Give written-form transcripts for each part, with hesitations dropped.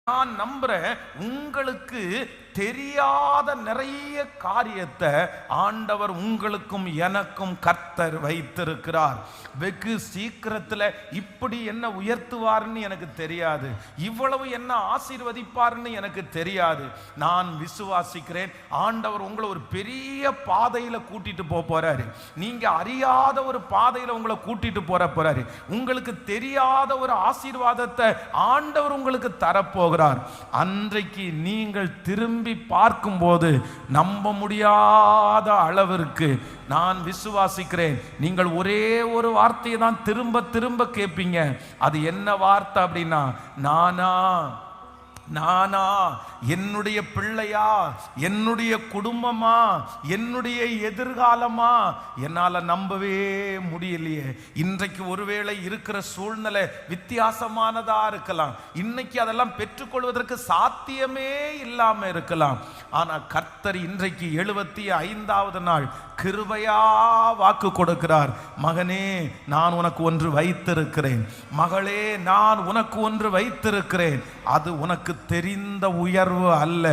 நான் நம்புறேன், உங்களுக்கு தெரியாத நிறைய காரியத்தை ஆண்டவர் உங்களுக்கும் எனக்கும் கர்த்தர் வைத்திருக்கிறார். வெகு சீக்கிரத்தில் இப்படி என்ன உயர்த்துவார்னு எனக்கு தெரியாது, இவ்வளவு என்ன ஆசீர்வதிப்பார்னு எனக்கு தெரியாது. நான் விசுவாசிக்கிறேன், ஆண்டவர் உங்களை ஒரு பெரிய பாதையில் கூட்டிட்டு போறாரு. நீங்க அறியாத ஒரு பாதையில் உங்களை கூட்டிட்டு போறாரு. உங்களுக்கு தெரியாத ஒரு ஆசீர்வாதத்தை ஆண்டவர் உங்களுக்கு தரப்போகிறார். அன்றைக்கு நீங்கள் திரும்பி பார்க்கும்போது நம்ப முடியாத அளவிற்கு நான் விசுவாசிக்கிறேன், நீங்கள் ஒரே ஒரு வார்த்தையை தான் திரும்ப திரும்ப கேட்பீங்க. அது என்ன வார்த்தை அப்படின்னா, நானா, என்னுடைய பிள்ளையா, என்னுடைய குடும்பமா, என்னுடைய எதிர்காலமா, என்னால நம்பவே முடியலையே. இன்றைக்கு ஒருவேளை இருக்கிற சூழ்நிலை வித்தியாசமானதா இருக்கலாம், இன்னைக்கு அதெல்லாம் பெற்றுக்கொள்வதற்கு சாத்தியமே இல்லாம இருக்கலாம். ஆனா கர்த்தர் இன்றைக்கு 75வது நாள் கிருபையா வாக்கு கொடுக்கிறார். மகனே, நான் உனக்கு ஒன்று வைத்திருக்கிறேன். மகளே, நான் உனக்கு ஒன்று வைத்திருக்கிறேன். அது உனக்கு தெரிந்த உயர்வு அல்ல,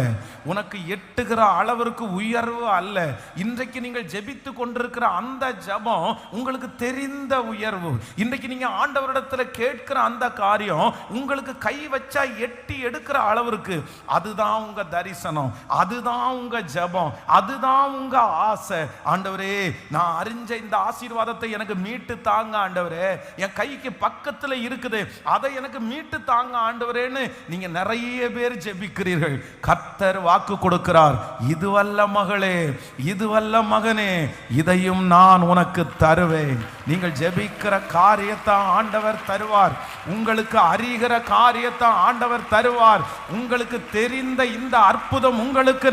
உனக்கு எட்டுகிற அளவிற்கு உயர்வு அல்ல. இன்றைக்கு நீங்கள் ஜெபித்து கொண்டிருக்கிற அந்த ஜெபம் உங்களுக்கு தெரிந்த உயர்வு. இன்றைக்கு நீங்க ஆண்டவரிடத்தில் கேட்கிற அந்த காரியம் உங்களுக்கு கை வச்சா எட்டி எடுக்கிற அளவிற்கு, அதுதான் உங்க தரிசனம், அதுதான் உங்க ஜெபம், அதுதான் உங்க ஆசை. ஆண்டவரே, நான் அறிஞ்ச இந்த ஆசீர்வாதத்தை எனக்கு மீட்டு தாங்க ஆண்டவரே, என் கைக்கு பக்கத்துல இருக்குது, அதை எனக்கு மீட்டு தாங்க ஆண்டவரேன்னு நீங்க நிறைய பேர் ஜெபிக்கிறீர்கள். கர்த்தர் வாக்கு கொடுக்கிறார், இதுவல்ல மகளே, இதுவல்ல மகனே, இதையும் நான் உனக்கு தருவேன். நீங்கள் ஜெபிக்கிற காரியத்தை ஆண்டவர் தருவார், உங்களுக்கு அறிகிற காரியத்தை ஆண்டவர் தருவார். உங்களுக்கு தெரிந்த இந்த அற்புதம் உங்களுக்கு